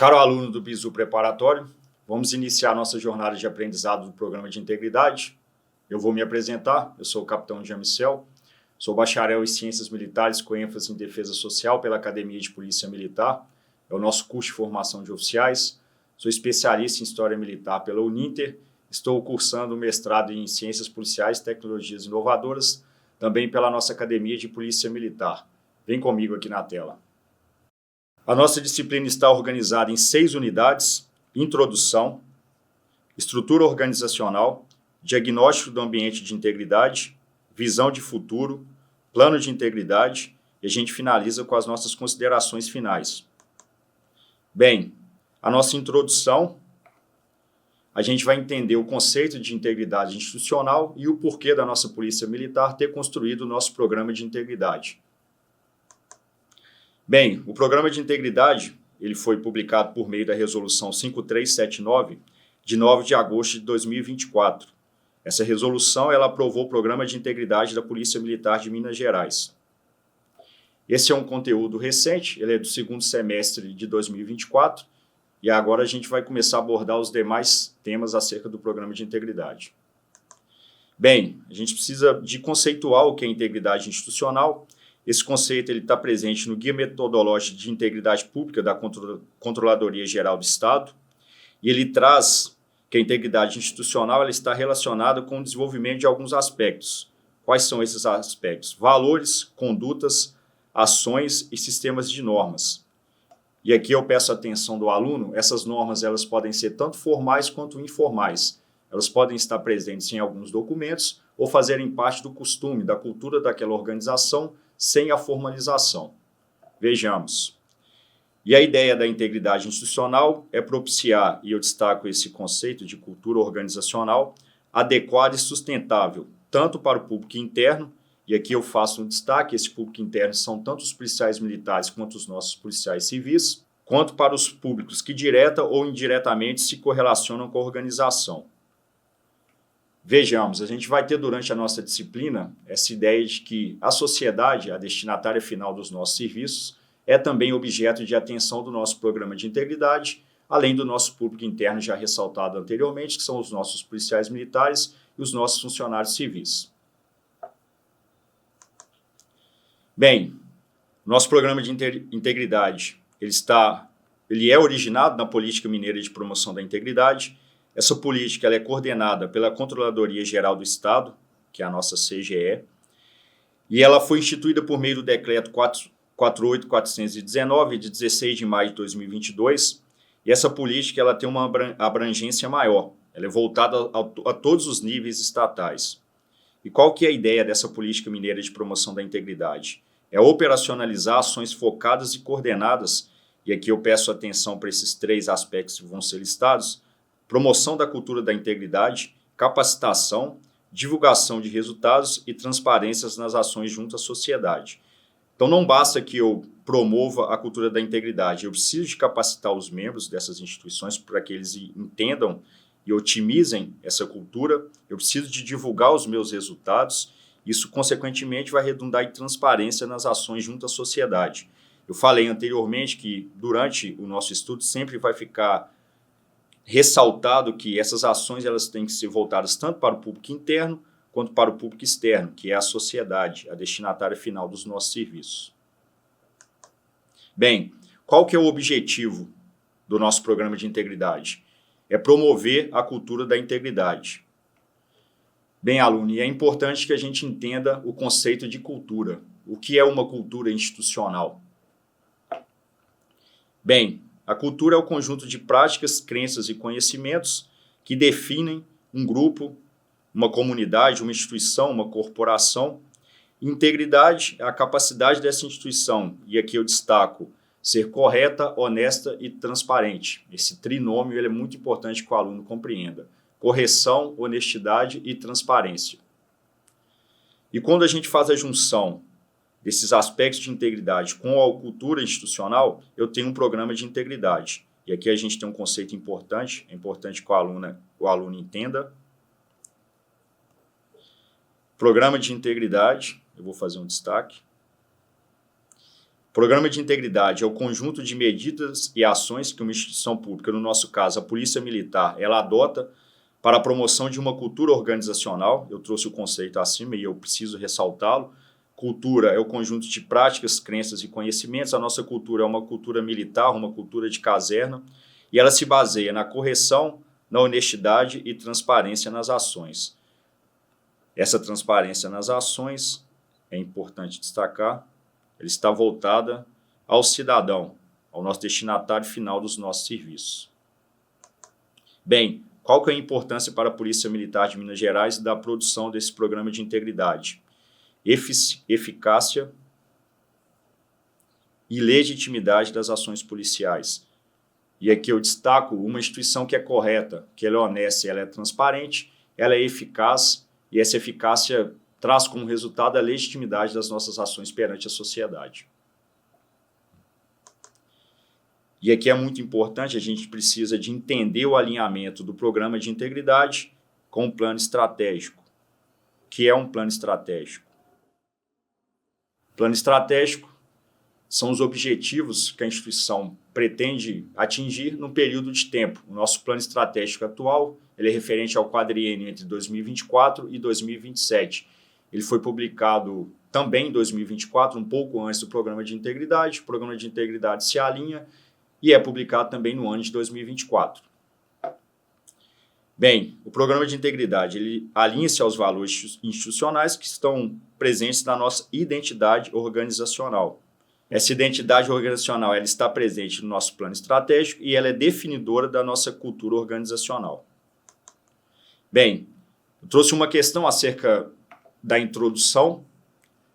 Caro aluno do Bizu Preparatório, vamos iniciar nossa jornada de aprendizado do programa de integridade. Eu vou me apresentar, eu sou o capitão Jamicel, sou bacharel em Ciências Militares com ênfase em Defesa Social pela Academia de Polícia Militar, é o nosso curso de formação de oficiais, sou especialista em História Militar pela Uninter, estou cursando o mestrado em Ciências Policiais e Tecnologias Inovadoras, também pela nossa Academia de Polícia Militar. Vem comigo aqui na tela. A nossa disciplina está organizada em 6 unidades: Introdução, Estrutura Organizacional, Diagnóstico do Ambiente de Integridade, Visão de Futuro, Plano de Integridade, e a gente finaliza com as nossas considerações finais. Bem, a nossa introdução, a gente vai entender o conceito de integridade institucional e o porquê da nossa Polícia Militar ter construído o nosso programa de integridade. Bem, o programa de integridade ele foi publicado por meio da Resolução 5379, de 9 de agosto de 2024. Essa resolução ela aprovou o Programa de Integridade da Polícia Militar de Minas Gerais. Esse é um conteúdo recente, ele é do segundo semestre de 2024, e agora a gente vai começar a abordar os demais temas acerca do Programa de Integridade. Bem, a gente precisa de conceituar o que é integridade institucional. Esse conceito está presente no Guia Metodológico de Integridade Pública da Controladoria Geral do Estado, e ele traz que a integridade institucional ela está relacionada com o desenvolvimento de alguns aspectos. Quais são esses aspectos? Valores, condutas, ações e sistemas de normas. E aqui eu peço a atenção do aluno, essas normas elas podem ser tanto formais quanto informais. Elas podem estar presentes em alguns documentos ou fazerem parte do costume, da cultura daquela organização, sem a formalização. Vejamos. E a ideia da integridade institucional é propiciar, e eu destaco esse conceito de cultura organizacional, adequada e sustentável, tanto para o público interno, e aqui eu faço um destaque, esse público interno são tanto os policiais militares quanto os nossos policiais civis, quanto para os públicos que direta ou indiretamente se correlacionam com a organização. Vejamos, a gente vai ter durante a nossa disciplina essa ideia de que a sociedade, a destinatária final dos nossos serviços, é também objeto de atenção do nosso programa de integridade, além do nosso público interno já ressaltado anteriormente, que são os nossos policiais militares e os nossos funcionários civis. Bem, nosso programa de integridade, ele é originado na Política Mineira de Promoção da Integridade. Essa política ela é coordenada pela Controladoria Geral do Estado, que é a nossa CGE, e ela foi instituída por meio do Decreto 48419, de 16 de maio de 2022, e essa política ela tem uma abrangência maior, ela é voltada a todos os níveis estatais. E qual que é a ideia dessa Política Mineira de Promoção da Integridade? É operacionalizar ações focadas e coordenadas, e aqui eu peço atenção para esses 3 aspectos que vão ser listados: promoção da cultura da integridade, capacitação, divulgação de resultados e transparências nas ações junto à sociedade. Então não basta que eu promova a cultura da integridade, eu preciso de capacitar os membros dessas instituições para que eles entendam e otimizem essa cultura, eu preciso de divulgar os meus resultados, isso consequentemente vai redundar em transparência nas ações junto à sociedade. Eu falei anteriormente que durante o nosso estudo sempre vai ficar ressaltado que essas ações elas têm que ser voltadas tanto para o público interno quanto para o público externo, que é a sociedade, a destinatária final dos nossos serviços. Bem, qual que é o objetivo do nosso programa de integridade? É promover a cultura da integridade. Bem, aluno, e é importante que a gente entenda o conceito de cultura. O que é uma cultura institucional? Bem, a cultura é o conjunto de práticas, crenças e conhecimentos que definem um grupo, uma comunidade, uma instituição, uma corporação. Integridade é a capacidade dessa instituição, e aqui eu destaco, ser correta, honesta e transparente. Esse trinômio ele é muito importante que o aluno compreenda. Correção, honestidade e transparência. E quando a gente faz a junção desses aspectos de integridade com a cultura institucional, eu tenho um programa de integridade. E aqui a gente tem um conceito importante, é importante que o aluno entenda. Programa de integridade, eu vou fazer um destaque. Programa de integridade é o conjunto de medidas e ações que uma instituição pública, no nosso caso a Polícia Militar, ela adota para a promoção de uma cultura organizacional. Eu trouxe o conceito acima e eu preciso ressaltá-lo. Cultura é o conjunto de práticas, crenças e conhecimentos. A nossa cultura é uma cultura militar, uma cultura de caserna, e ela se baseia na correção, na honestidade e transparência nas ações. Essa transparência nas ações, é importante destacar, ela está voltada ao cidadão, ao nosso destinatário final dos nossos serviços. Bem, qual que é a importância para a Polícia Militar de Minas Gerais da produção desse programa de integridade? Eficácia e legitimidade das ações policiais. E aqui eu destaco uma instituição que é correta, que ela é honesta, ela é transparente, ela é eficaz, e essa eficácia traz como resultado a legitimidade das nossas ações perante a sociedade. E aqui é muito importante, a gente precisa de entender o alinhamento do programa de integridade com o plano estratégico. O que é um plano estratégico? Plano estratégico são os objetivos que a instituição pretende atingir num período de tempo. O nosso plano estratégico atual ele é referente ao quadriênio entre 2024 e 2027. Ele foi publicado também em 2024, um pouco antes do programa de integridade. O programa de integridade se alinha e é publicado também no ano de 2024. Bem, o programa de integridade ele alinha-se aos valores institucionais que estão presentes na nossa identidade organizacional. Essa identidade organizacional ela está presente no nosso plano estratégico e ela é definidora da nossa cultura organizacional. Bem, eu trouxe uma questão acerca da introdução,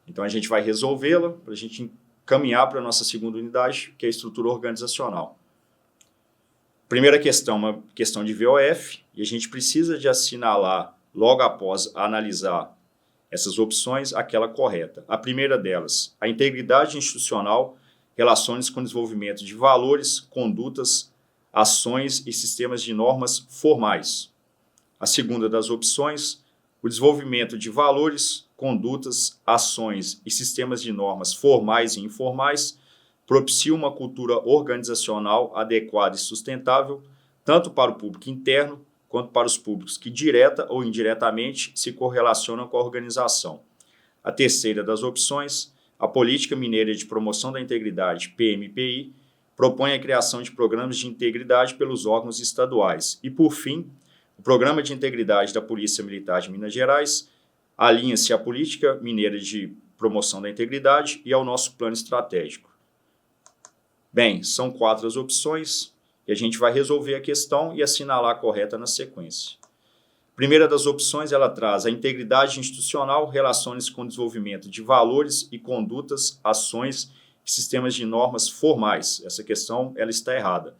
então a gente vai resolvê-la para a gente caminhar para a nossa segunda unidade, que é a estrutura organizacional. Primeira questão, uma questão de VOF, e a gente precisa de assinalar, logo após analisar essas opções, aquela correta. A primeira delas, a integridade institucional relaciona-se com o desenvolvimento de valores, condutas, ações e sistemas de normas formais. A segunda das opções, o desenvolvimento de valores, condutas, ações e sistemas de normas formais e informais propicia uma cultura organizacional adequada e sustentável, tanto para o público interno, quanto para os públicos que direta ou indiretamente se correlacionam com a organização. A terceira das opções, a Política Mineira de Promoção da Integridade, PMPI, propõe a criação de programas de integridade pelos órgãos estaduais. E, por fim, o Programa de Integridade da Polícia Militar de Minas Gerais alinha-se à Política Mineira de Promoção da Integridade e ao nosso plano estratégico. Bem, são 4 as opções e a gente vai resolver a questão e assinalar a correta na sequência. A primeira das opções, ela traz a integridade institucional, relaciona-se com o desenvolvimento de valores e condutas, ações e sistemas de normas formais. Essa questão ela está errada.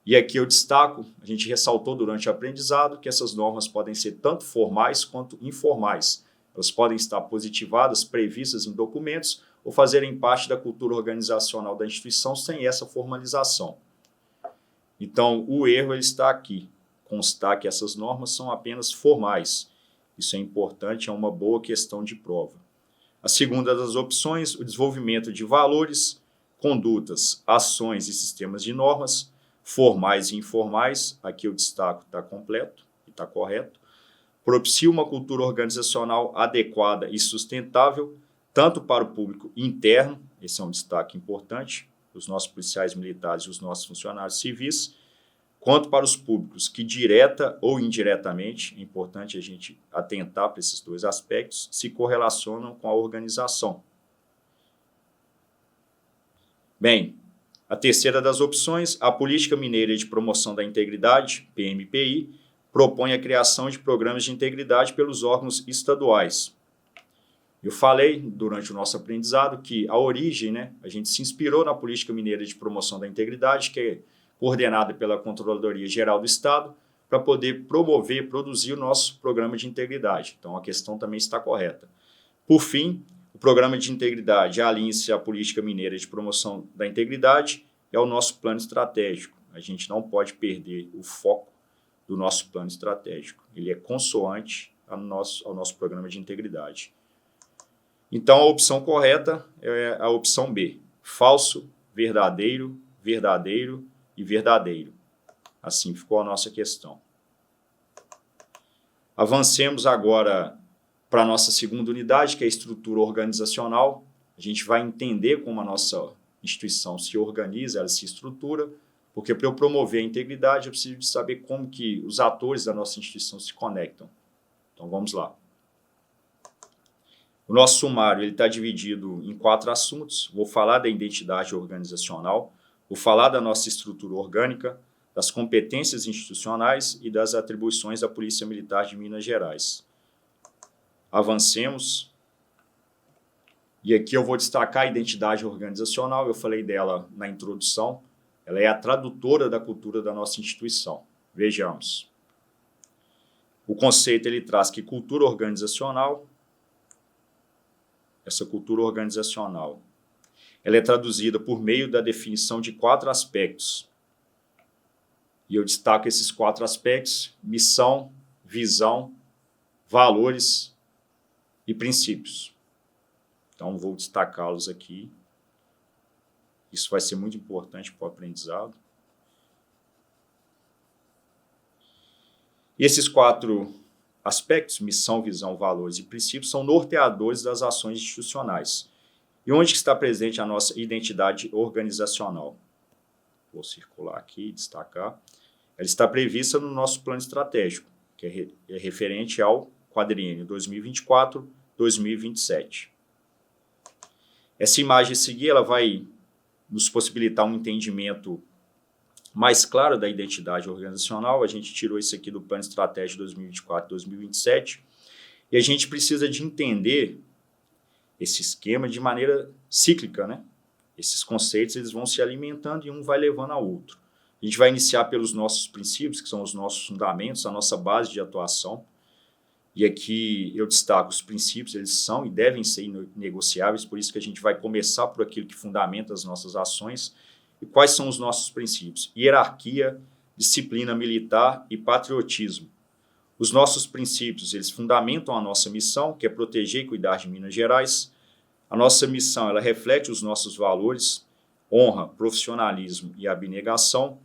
E aqui eu destaco, a gente ressaltou durante o aprendizado que essas normas podem ser tanto formais quanto informais. Elas podem estar positivadas, previstas em documentos ou fazerem parte da cultura organizacional da instituição sem essa formalização. Então, o erro ele está aqui, constar que essas normas são apenas formais. Isso é importante, é uma boa questão de prova. A segunda das opções, o desenvolvimento de valores, condutas, ações e sistemas de normas formais e informais, aqui eu destaco está completo e está correto, propicia uma cultura organizacional adequada e sustentável, tanto para o público interno, esse é um destaque importante, os nossos policiais militares e os nossos funcionários civis, quanto para os públicos que direta ou indiretamente, é importante a gente atentar para esses 2 aspectos, se correlacionam com a organização. Bem, a terceira das opções, a Política Mineira de Promoção da Integridade, PMPI, propõe a criação de programas de integridade pelos órgãos estaduais. Eu falei durante o nosso aprendizado que a origem, a gente se inspirou na Política Mineira de Promoção da Integridade, que é coordenada pela Controladoria Geral do Estado, para poder promover, produzir o nosso programa de integridade. Então, a questão também está correta. Por fim, o programa de integridade alinha-se à Política Mineira de Promoção da Integridade e ao nosso plano estratégico. A gente não pode perder o foco do nosso plano estratégico. Ele é consoante ao nosso programa de integridade. Então, a opção correta é a opção B. Falso, verdadeiro, verdadeiro e verdadeiro. Assim ficou a nossa questão. Avancemos agora para a nossa segunda unidade, que é a estrutura organizacional. A gente vai entender como a nossa instituição se organiza, ela se estrutura, porque para eu promover a integridade, eu preciso de saber como que os atores da nossa instituição se conectam. Então, vamos lá. O nosso sumário está dividido em 4 assuntos. Vou falar da identidade organizacional, vou falar da nossa estrutura orgânica, das competências institucionais e das atribuições da Polícia Militar de Minas Gerais. Avancemos. E aqui eu vou destacar a identidade organizacional, eu falei dela na introdução, ela é a tradutora da cultura da nossa instituição. Vejamos. O conceito ele traz que cultura organizacional, essa cultura organizacional, ela é traduzida por meio da definição de 4 aspectos. E eu destaco esses 4 aspectos: missão, visão, valores e princípios. Então, vou destacá-los aqui. Isso vai ser muito importante para o aprendizado. E esses 4 aspectos, missão, visão, valores e princípios, são norteadores das ações institucionais. E onde está presente a nossa identidade organizacional? Vou circular aqui e destacar. Ela está prevista no nosso plano estratégico, que é referente ao quadriênio 2024-2027. Essa imagem a seguir ela vai nos possibilitar um entendimento mais claro da identidade organizacional. A gente tirou isso aqui do plano estratégico 2024-2027 e a gente precisa de entender esse esquema de maneira cíclica, né? Esses conceitos eles vão se alimentando e um vai levando ao outro. A gente vai iniciar pelos nossos princípios, que são os nossos fundamentos, a nossa base de atuação. E aqui eu destaco os princípios, eles são e devem ser inegociáveis, por isso que a gente vai começar por aquilo que fundamenta as nossas ações. E quais são os nossos princípios? Hierarquia, disciplina militar e patriotismo. Os nossos princípios, eles fundamentam a nossa missão, que é proteger e cuidar de Minas Gerais. A nossa missão, ela reflete os nossos valores, honra, profissionalismo e abnegação.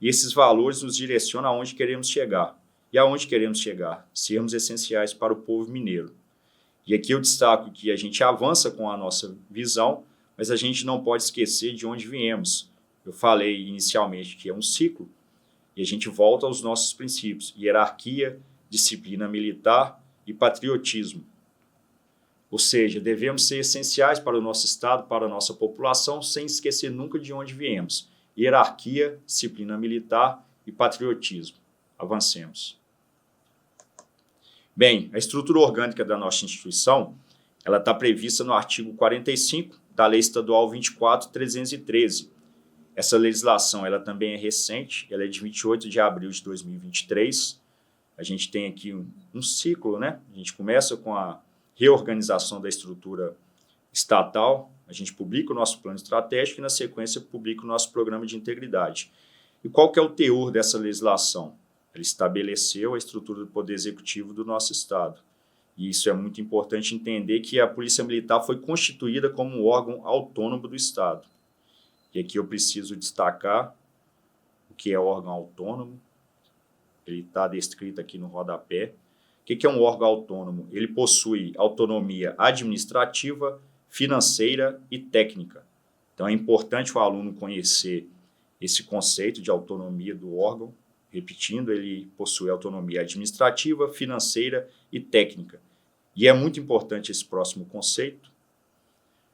E esses valores nos direcionam aonde queremos chegar. E aonde queremos chegar? Sermos essenciais para o povo mineiro. E aqui eu destaco que a gente avança com a nossa visão, mas a gente não pode esquecer de onde viemos. Eu falei inicialmente que é um ciclo, e a gente volta aos nossos princípios: hierarquia, disciplina militar e patriotismo. Ou seja, devemos ser essenciais para o nosso Estado, para a nossa população, sem esquecer nunca de onde viemos. Hierarquia, disciplina militar e patriotismo. Avancemos. Bem, a estrutura orgânica da nossa instituição, ela está prevista no artigo 45 da Lei Estadual 24.313. Essa legislação ela também é recente, ela é de 28 de abril de 2023. A gente tem aqui um ciclo, né? A gente começa com a reorganização da estrutura estatal, a gente publica o nosso plano estratégico e, na sequência, publica o nosso programa de integridade. E qual que é o teor dessa legislação? Ela estabeleceu a estrutura do Poder Executivo do nosso Estado. E isso é muito importante entender que a Polícia Militar foi constituída como um órgão autônomo do Estado. E aqui eu preciso destacar o que é órgão autônomo. Ele está descrito aqui no rodapé. O que é um órgão autônomo? Ele possui autonomia administrativa, financeira e técnica. Então é importante o aluno conhecer esse conceito de autonomia do órgão. Repetindo, ele possui autonomia administrativa, financeira e técnica. E é muito importante esse próximo conceito.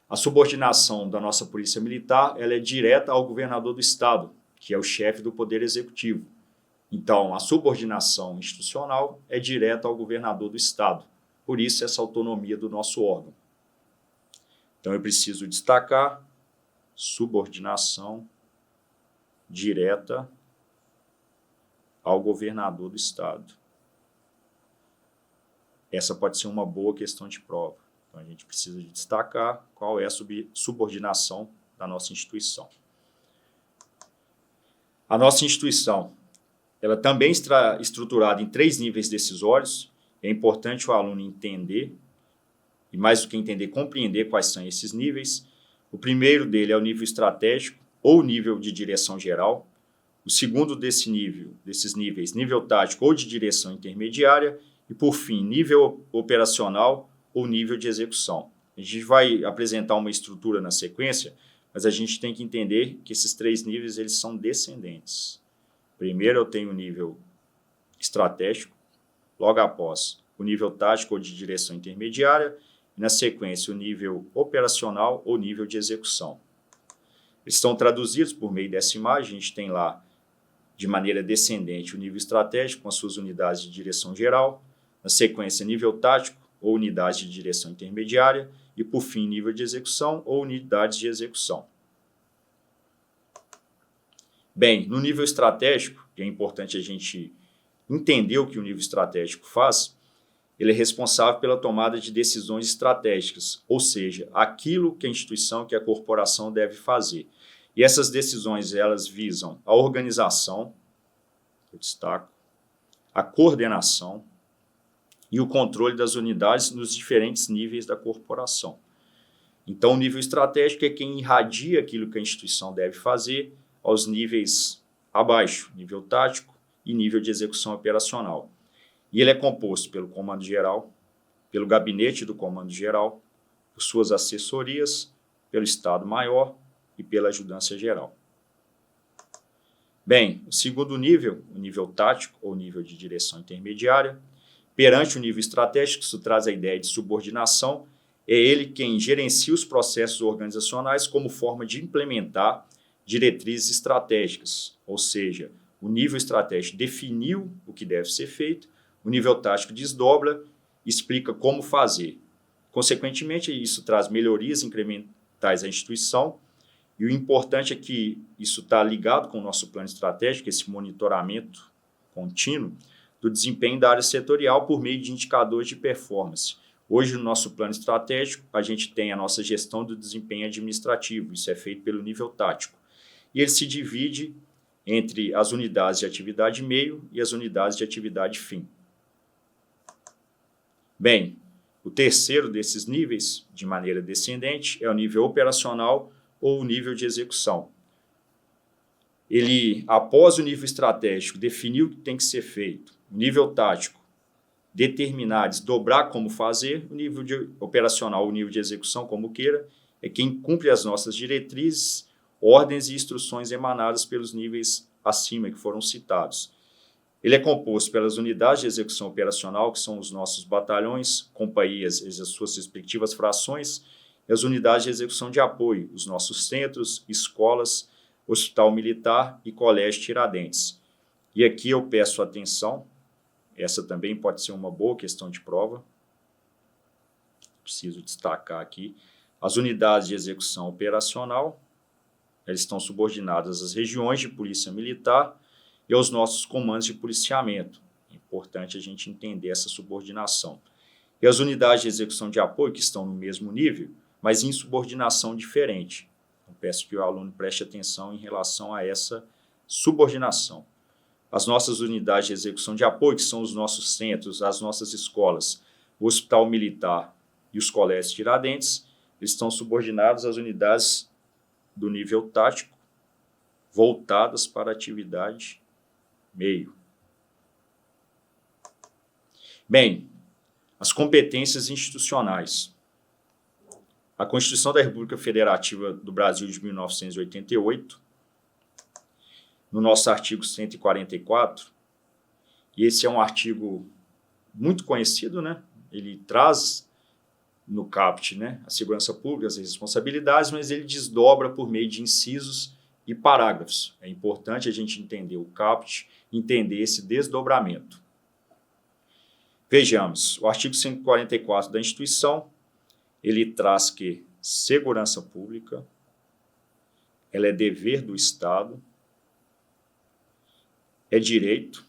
A subordinação da nossa Polícia Militar ela é direta ao governador do Estado, que é o chefe do Poder Executivo. Então, a subordinação institucional é direta ao governador do Estado. Por isso, essa autonomia do nosso órgão. Então, eu preciso destacar subordinação direta ao governador do Estado. Essa pode ser uma boa questão de prova. Então, a gente precisa de destacar qual é a subordinação da nossa instituição. A nossa instituição, ela também está estruturada em 3 níveis decisórios. É importante o aluno entender e mais do que entender, compreender quais são esses níveis. O primeiro dele é o nível estratégico ou nível de direção geral. O segundo desses níveis, nível tático ou de direção intermediária. E, por fim, nível operacional ou nível de execução. A gente vai apresentar uma estrutura na sequência, mas a gente tem que entender que esses 3 níveis eles são descendentes. Primeiro eu tenho o nível estratégico, logo após o nível tático ou de direção intermediária, e na sequência o nível operacional ou nível de execução. Eles estão traduzidos por meio dessa imagem, a gente tem lá de maneira descendente o nível estratégico com as suas unidades de direção geral, na sequência nível tático ou unidade de direção intermediária e por fim nível de execução ou unidades de execução. Bem, no nível estratégico, que é importante a gente entender o que o nível estratégico faz, ele é responsável pela tomada de decisões estratégicas, ou seja, aquilo que a instituição, que a corporação deve fazer. E essas decisões, elas visam a organização, eu destaco, a coordenação e o controle das unidades nos diferentes níveis da corporação. Então, o nível estratégico é quem irradia aquilo que a instituição deve fazer aos níveis abaixo, nível tático e nível de execução operacional. E ele é composto pelo comando geral, pelo gabinete do comando geral, por suas assessorias, pelo Estado-Maior e pela ajudância geral. Bem, o segundo nível, o nível tático ou nível de direção intermediária, perante o nível estratégico, isso traz a ideia de subordinação, é ele quem gerencia os processos organizacionais como forma de implementar diretrizes estratégicas, ou seja, o nível estratégico definiu o que deve ser feito, o nível tático desdobra, explica como fazer. Consequentemente, isso traz melhorias incrementais à instituição, e o importante é que isso está ligado com o nosso plano estratégico, esse monitoramento contínuo do desempenho da área setorial por meio de indicadores de performance. Hoje, no nosso plano estratégico, a gente tem a nossa gestão do desempenho administrativo, isso é feito pelo nível tático. E ele se divide entre as unidades de atividade meio e as unidades de atividade fim. Bem, o terceiro desses níveis, de maneira descendente, é o nível operacional ou o nível de execução. Ele, após o nível estratégico, definiu o que tem que ser feito, o nível tático, determinar, desdobrar como fazer, o nível operacional, o nível de execução, como queira, é quem cumpre as nossas diretrizes, ordens e instruções emanadas pelos níveis acima que foram citados. Ele é composto pelas unidades de execução operacional, que são os nossos batalhões, companhias e as suas respectivas frações, e as unidades de execução de apoio, os nossos centros, escolas, Hospital Militar e Colégio Tiradentes. E aqui eu peço atenção, essa também pode ser uma boa questão de prova, preciso destacar aqui, as unidades de execução operacional, elas estão subordinadas às regiões de polícia militar e aos nossos comandos de policiamento. É importante a gente entender essa subordinação. E as unidades de execução de apoio, que estão no mesmo nível, mas em subordinação diferente. Eu peço que o aluno preste atenção em relação a essa subordinação. As nossas unidades de execução de apoio, que são os nossos centros, as nossas escolas, o Hospital Militar e os Colégios Tiradentes, eles estão subordinados às unidades do nível tático, voltadas para a atividade meio. Bem, as competências institucionais. A Constituição da República Federativa do Brasil de 1988, no nosso artigo 144, e esse é um artigo muito conhecido, né? Ele traz no caput, né, a segurança pública, as responsabilidades, mas ele desdobra por meio de incisos e parágrafos. É importante a gente entender o caput, entender esse desdobramento. Vejamos, o artigo 144 da instituição, ele traz que segurança pública, ela é dever do Estado, é direito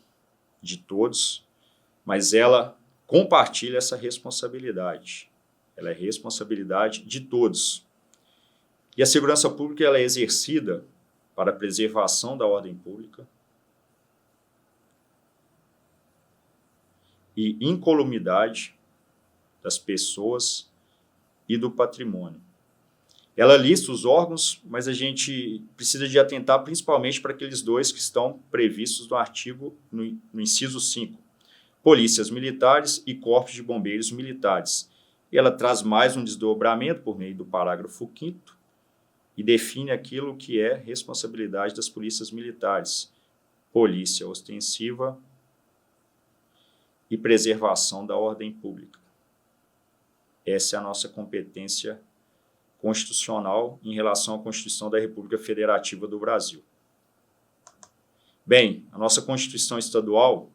de todos, mas ela compartilha essa responsabilidade. Ela é responsabilidade de todos. E a segurança pública ela é exercida para a preservação da ordem pública e incolumidade das pessoas e do patrimônio. Ela lista os órgãos, mas a gente precisa de atentar principalmente para aqueles dois que estão previstos no artigo, no inciso 5, polícias militares e corpos de bombeiros militares. E ela traz mais um desdobramento por meio do parágrafo 5º e define aquilo que é responsabilidade das polícias militares, polícia ostensiva e preservação da ordem pública. Essa é a nossa competência constitucional em relação à Constituição da República Federativa do Brasil. Bem, a nossa Constituição Estadual,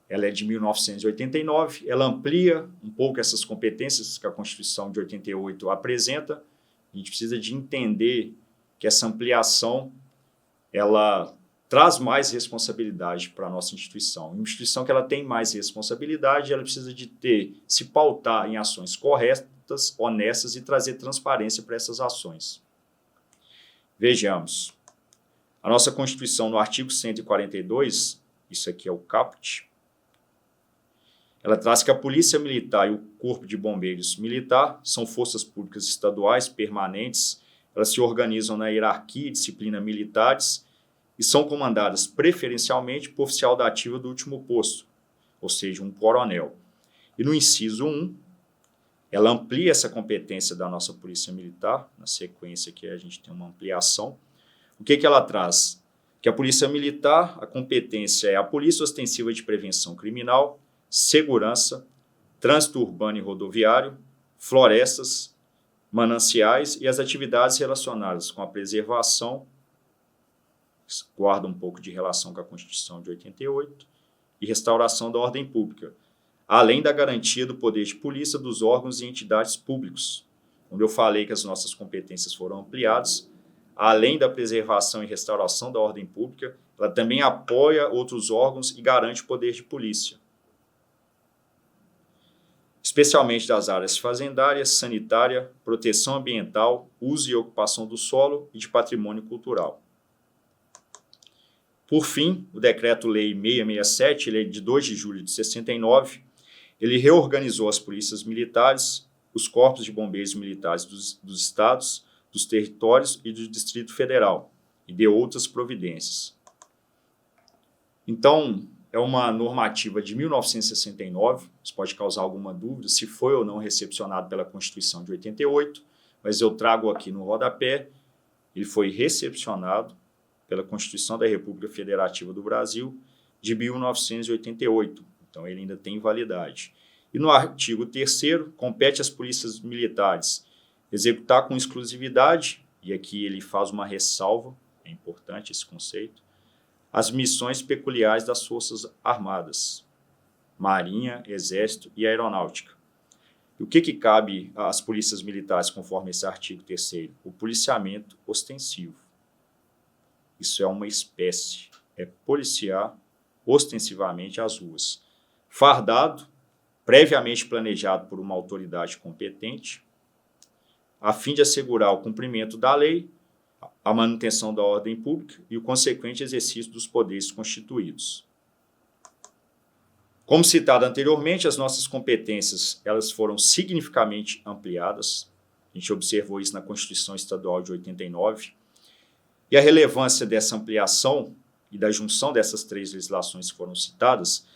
ela é de 1989, ela amplia um pouco essas competências que a Constituição de 88 apresenta. A gente precisa de entender que essa ampliação, ela traz mais responsabilidade para a nossa instituição. Uma instituição que ela tem mais responsabilidade, ela precisa de se pautar em ações corretas, honestas e trazer transparência para essas ações. Vejamos. A nossa Constituição, no artigo 142, isso aqui é o caput, ela traz que a Polícia Militar e o Corpo de Bombeiros Militar são forças públicas estaduais permanentes, elas se organizam na hierarquia e disciplina militares e são comandadas preferencialmente por oficial da ativa do último posto, ou seja, um coronel. E no inciso 1, ela amplia essa competência da nossa Polícia Militar, na sequência aqui a gente tem uma ampliação. O que ela traz? Que a Polícia Militar, a competência é a Polícia Ostensiva de Prevenção Criminal, Segurança, Trânsito Urbano e Rodoviário, Florestas, Mananciais e as atividades relacionadas com a preservação, guarda um pouco de relação com a Constituição de 88, e restauração da ordem pública, além da garantia do poder de polícia dos órgãos e entidades públicos. Quando eu falei que as nossas competências foram ampliadas, além da preservação e restauração da ordem pública, ela também apoia outros órgãos e garante o poder de polícia, especialmente das áreas fazendárias, sanitária, proteção ambiental, uso e ocupação do solo e de patrimônio cultural. Por fim, o Decreto-Lei 667, ele é de 2 de julho de 69, ele reorganizou as polícias militares, os corpos de bombeiros militares dos estados, dos territórios e do Distrito Federal, e deu outras providências. Então, é uma normativa de 1969, isso pode causar alguma dúvida se foi ou não recepcionado pela Constituição de 88, mas eu trago aqui no rodapé, ele foi recepcionado pela Constituição da República Federativa do Brasil de 1988, então ele ainda tem validade. E no artigo 3º, compete às polícias militares executar com exclusividade, e aqui ele faz uma ressalva, é importante esse conceito, as missões peculiares das Forças Armadas, Marinha, Exército e Aeronáutica. E o que cabe às polícias militares conforme esse artigo 3º? O policiamento ostensivo. Isso é uma espécie, é policiar ostensivamente as ruas. Fardado, previamente planejado por uma autoridade competente, a fim de assegurar o cumprimento da lei, a manutenção da ordem pública e o consequente exercício dos poderes constituídos. Como citado anteriormente, as nossas competências elas foram significativamente ampliadas. A gente observou isso na Constituição Estadual de 89. E a relevância dessa ampliação e da junção dessas 3 legislações que foram citadas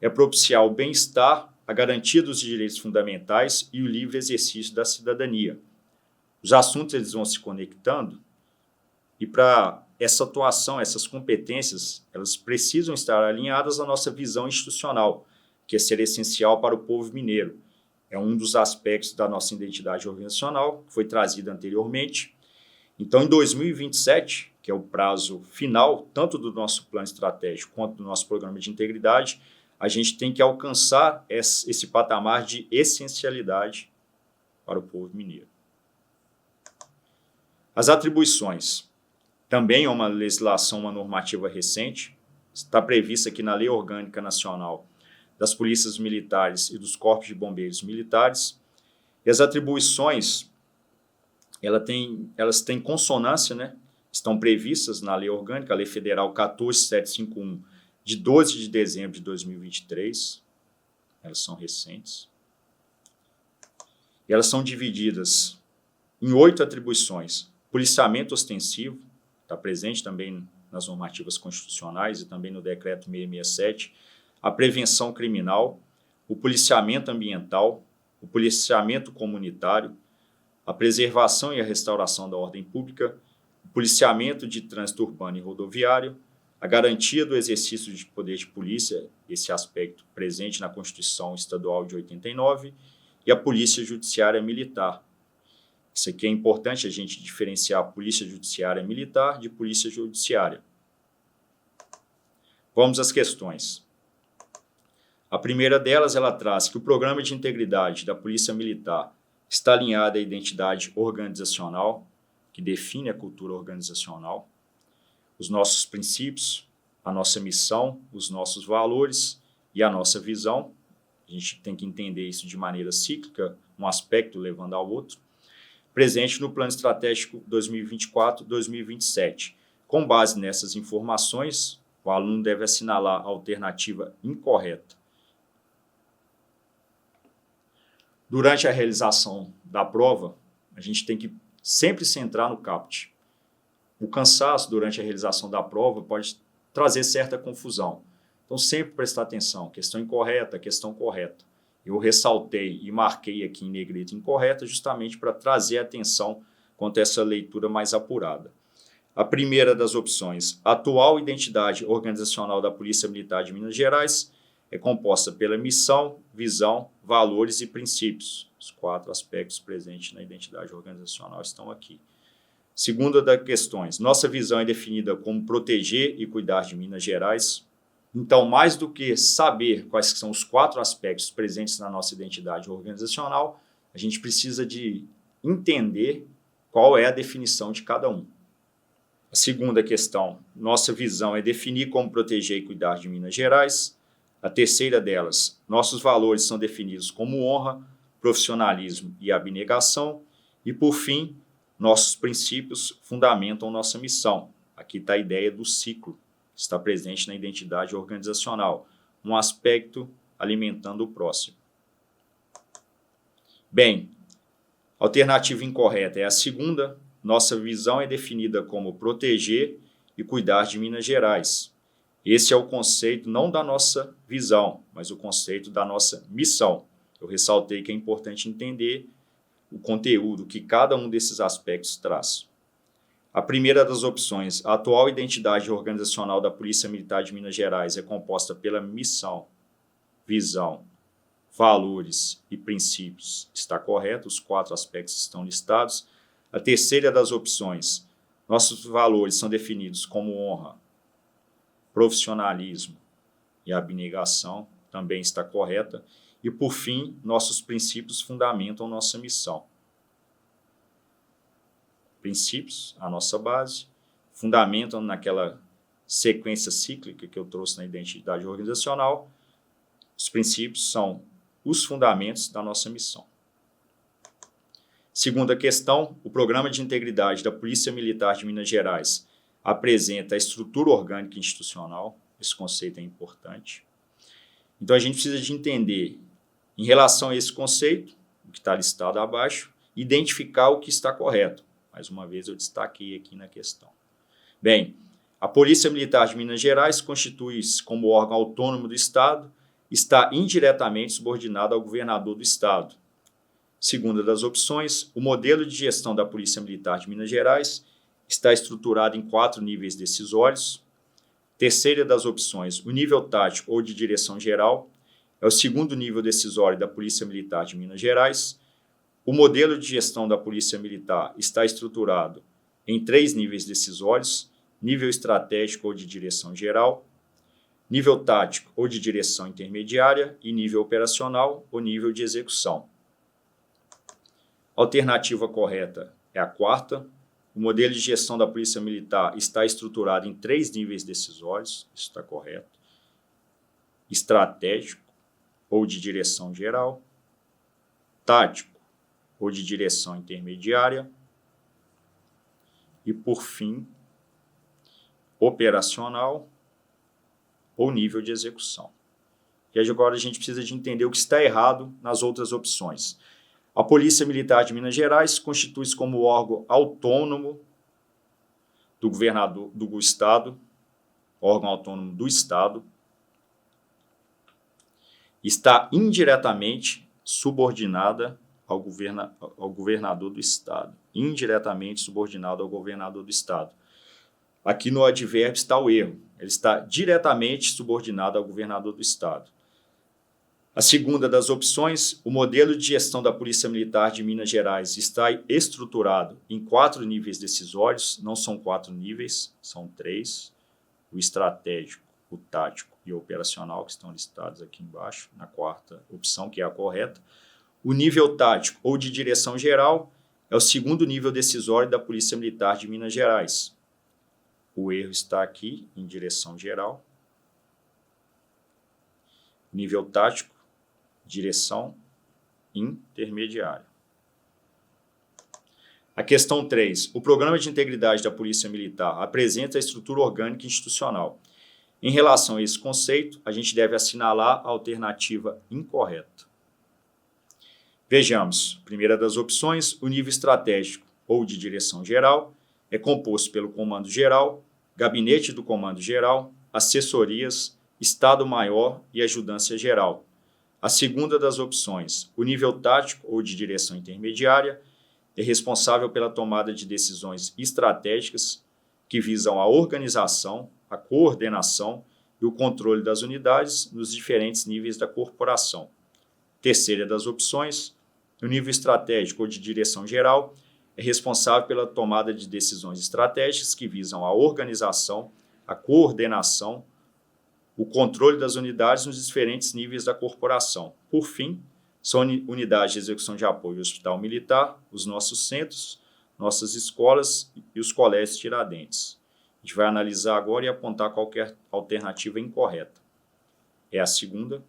é propiciar o bem-estar, a garantia dos direitos fundamentais e o livre exercício da cidadania. Os assuntos eles vão se conectando e para essa atuação, essas competências, elas precisam estar alinhadas à nossa visão institucional, que é ser essencial para o povo mineiro. É um dos aspectos da nossa identidade organizacional, que foi trazido anteriormente. Então, em 2027, que é o prazo final, tanto do nosso plano estratégico quanto do nosso programa de integridade, a gente tem que alcançar esse patamar de essencialidade para o povo mineiro. As atribuições. Também é uma legislação, uma normativa recente, está prevista aqui na Lei Orgânica Nacional das Polícias Militares e dos Corpos de Bombeiros Militares. E as atribuições, elas têm consonância, né? Estão previstas na Lei Orgânica, a Lei Federal 14751, de 12 de dezembro de 2023. Elas são recentes. E elas são divididas em 8 atribuições. Policiamento ostensivo, está presente também nas normativas constitucionais e também no decreto 667, a prevenção criminal, o policiamento ambiental, o policiamento comunitário, a preservação e a restauração da ordem pública, o policiamento de trânsito urbano e rodoviário, a garantia do exercício de poder de polícia, esse aspecto presente na Constituição Estadual de 89, e a polícia judiciária militar. Isso aqui é importante a gente diferenciar a polícia judiciária militar de polícia judiciária. Vamos às questões. A primeira delas, ela traz que o programa de integridade da Polícia Militar está alinhado à identidade organizacional, que define a cultura organizacional, os nossos princípios, a nossa missão, os nossos valores e a nossa visão. A gente tem que entender isso de maneira cíclica, um aspecto levando ao outro. Presente no Plano Estratégico 2024-2027. Com base nessas informações, o aluno deve assinalar a alternativa incorreta. Durante a realização da prova, a gente tem que sempre centrar no CAPT. O cansaço durante a realização da prova pode trazer certa confusão. Então, sempre prestar atenção. Questão incorreta, questão correta. Eu ressaltei e marquei aqui em negrito incorreta justamente para trazer atenção quanto a essa leitura mais apurada. A primeira das opções, a atual identidade organizacional da Polícia Militar de Minas Gerais é composta pela missão, visão, valores e princípios. Os 4 aspectos presentes na identidade organizacional estão aqui. Segunda das questões, nossa visão é definida como proteger e cuidar de Minas Gerais. Então, mais do que saber quais são os 4 aspectos presentes na nossa identidade organizacional, a gente precisa de entender qual é a definição de cada um. A segunda questão, nossa visão é definir como proteger e cuidar de Minas Gerais. A terceira delas, nossos valores são definidos como honra, profissionalismo e abnegação. E, por fim, nossos princípios fundamentam nossa missão. Aqui está a ideia do ciclo, que está presente na identidade organizacional, um aspecto alimentando o próximo. Bem, a alternativa incorreta é a segunda. Nossa visão é definida como proteger e cuidar de Minas Gerais. Esse é o conceito não da nossa visão, mas o conceito da nossa missão. Eu ressaltei que é importante entender o conteúdo que cada um desses aspectos traz. A primeira das opções, a atual identidade organizacional da Polícia Militar de Minas Gerais é composta pela missão, visão, valores e princípios. Está correto, os 4 aspectos estão listados. A terceira das opções, nossos valores são definidos como honra, profissionalismo e abnegação, também está correta. E, por fim, nossos princípios fundamentam nossa missão. Princípios, a nossa base, fundamentam naquela sequência cíclica que eu trouxe na identidade organizacional. Os princípios são os fundamentos da nossa missão. Segunda questão, o Programa de Integridade da Polícia Militar de Minas Gerais apresenta a estrutura orgânica institucional. Esse conceito é importante. Então, a gente precisa de entender, em relação a esse conceito, o que está listado abaixo, identificar o que está correto. Mais uma vez, eu destaquei aqui na questão. Bem, a Polícia Militar de Minas Gerais constitui-se como órgão autônomo do Estado, está indiretamente subordinado ao governador do Estado. Segunda das opções, o modelo de gestão da Polícia Militar de Minas Gerais está estruturado em 4 níveis decisórios. Terceira das opções, o nível tático ou de direção geral é o segundo nível decisório da Polícia Militar de Minas Gerais. O modelo de gestão da Polícia Militar está estruturado em 3 níveis decisórios, nível estratégico ou de direção geral, nível tático ou de direção intermediária e nível operacional ou nível de execução. A alternativa correta é a 4ª. O modelo de gestão da Polícia Militar está estruturado em 3 níveis decisórios, isso está correto. Estratégico ou de direção geral, tático ou de direção intermediária e, por fim, operacional ou nível de execução. E agora a gente precisa de entender o que está errado nas outras opções. A Polícia Militar de Minas Gerais constitui-se como órgão autônomo do governador do Estado, órgão autônomo do Estado, está indiretamente subordinada ao governador do Estado. Indiretamente subordinado ao governador do Estado. Aqui no advérbio está o erro. Ele está diretamente subordinado ao governador do Estado. A segunda das opções, o modelo de gestão da Polícia Militar de Minas Gerais está estruturado em 4 níveis decisórios, não são 4 níveis, são 3, o estratégico, o tático e o operacional, que estão listados aqui embaixo, na 4ª opção, que é a correta. O nível tático ou de direção geral é o 2º nível decisório da Polícia Militar de Minas Gerais. O erro está aqui em direção geral. Nível tático, direção intermediária. A questão 3. O Programa de Integridade da Polícia Militar apresenta a estrutura orgânica institucional. Em relação a esse conceito, a gente deve assinalar a alternativa incorreta. Vejamos, primeira das opções, o nível estratégico ou de direção geral é composto pelo Comando Geral, Gabinete do Comando Geral, assessorias, Estado-Maior e Ajudância Geral. A segunda das opções, o nível tático ou de direção intermediária, é responsável pela tomada de decisões estratégicas que visam a organização, a coordenação e o controle das unidades nos diferentes níveis da corporação. Terceira das opções, o nível estratégico ou de direção geral, é responsável pela tomada de decisões estratégicas que visam a organização, a coordenação, o controle das unidades nos diferentes níveis da corporação. Por fim, são unidades de execução de apoio ao hospital militar, os nossos centros, nossas escolas e os colégios Tiradentes. A gente vai analisar agora e apontar qualquer alternativa incorreta. É a segunda.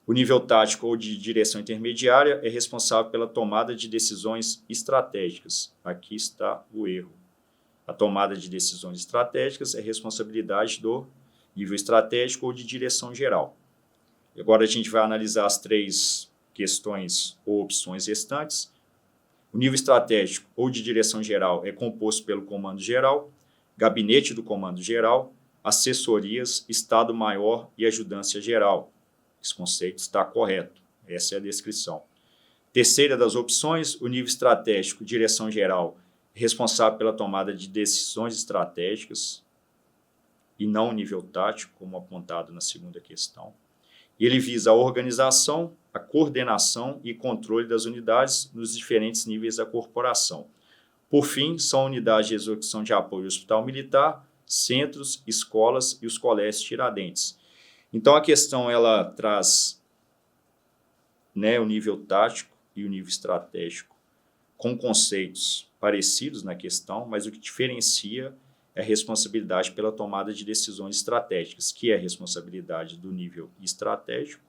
O nível tático ou de direção intermediária é responsável pela tomada de decisões estratégicas. Aqui está o erro. A tomada de decisões estratégicas é responsabilidade do nível estratégico ou de direção geral. Agora a gente vai analisar as 3 questões ou opções restantes. O nível estratégico ou de direção geral é composto pelo Comando Geral, Gabinete do Comando Geral, assessorias, Estado-Maior e Ajudância Geral. Esse conceito está correto. Essa é a descrição. Terceira das opções, o nível estratégico, direção geral, é responsável pela tomada de decisões estratégicas e não o nível tático, como apontado na segunda questão. E ele visa a organização, a coordenação e controle das unidades nos diferentes níveis da corporação. Por fim, são unidades de execução de apoio ao hospital militar, centros, escolas e os colégios Tiradentes. Então, a questão ela traz o nível tático e o nível estratégico com conceitos parecidos na questão, mas o que diferencia é a responsabilidade pela tomada de decisões estratégicas, que é a responsabilidade do nível estratégico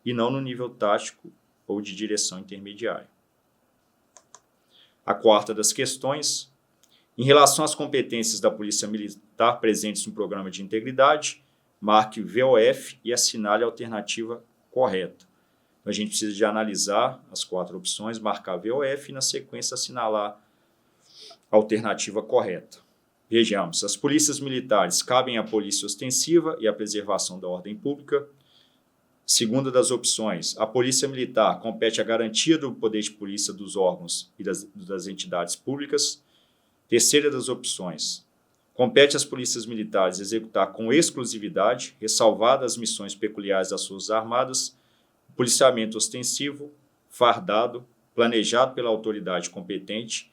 e não no nível tático ou de direção intermediária. A quarta das questões, em relação às competências da Polícia Militar presentes no Programa de Integridade, marque VOF e assinale a alternativa correta. Então, a gente precisa de analisar as 4 opções, marcar VOF e, na sequência, assinalar a alternativa correta. Vejamos, as polícias militares cabem à polícia ostensiva e à preservação da ordem pública. Segunda das opções, a polícia militar compete à garantia do poder de polícia dos órgãos e das entidades públicas. Terceira das opções, compete às polícias militares executar com exclusividade, ressalvadas as missões peculiares das Forças Armadas, o policiamento ostensivo, fardado, planejado pela autoridade competente,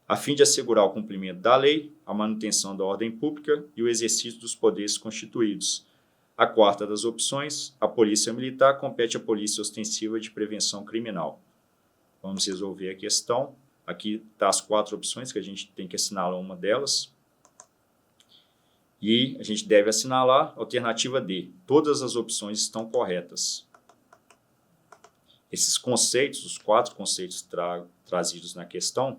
a fim de assegurar o cumprimento da lei, a manutenção da ordem pública e o exercício dos poderes constituídos. A quarta das opções, a Polícia Militar compete à Polícia Ostensiva de Prevenção Criminal. Vamos resolver a questão. Aqui estão as 4 opções, que a gente tem que assinalar uma delas. E a gente deve assinalar a alternativa D. Todas as opções estão corretas. Esses conceitos, os 4 conceitos trazidos na questão,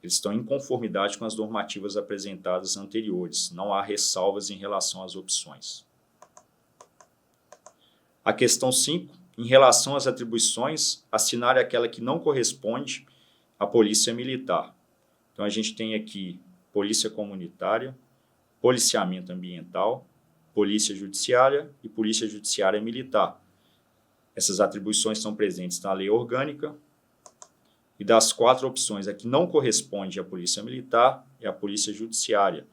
eles estão em conformidade com as normativas apresentadas anteriores. Não há ressalvas em relação às opções. A questão 5, em relação às atribuições, assinar aquela que não corresponde à polícia militar. Então, a gente tem aqui polícia comunitária, policiamento ambiental, polícia judiciária e polícia judiciária militar. Essas atribuições são presentes na lei orgânica. E das 4 opções, a que não corresponde à polícia militar é a polícia judiciária.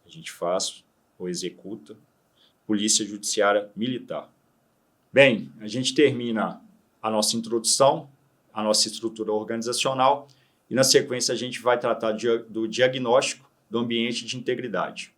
A gente faz ou executa polícia judiciária militar. Bem, a gente termina a nossa introdução, a nossa estrutura organizacional, e na sequência a gente vai tratar do diagnóstico do ambiente de integridade.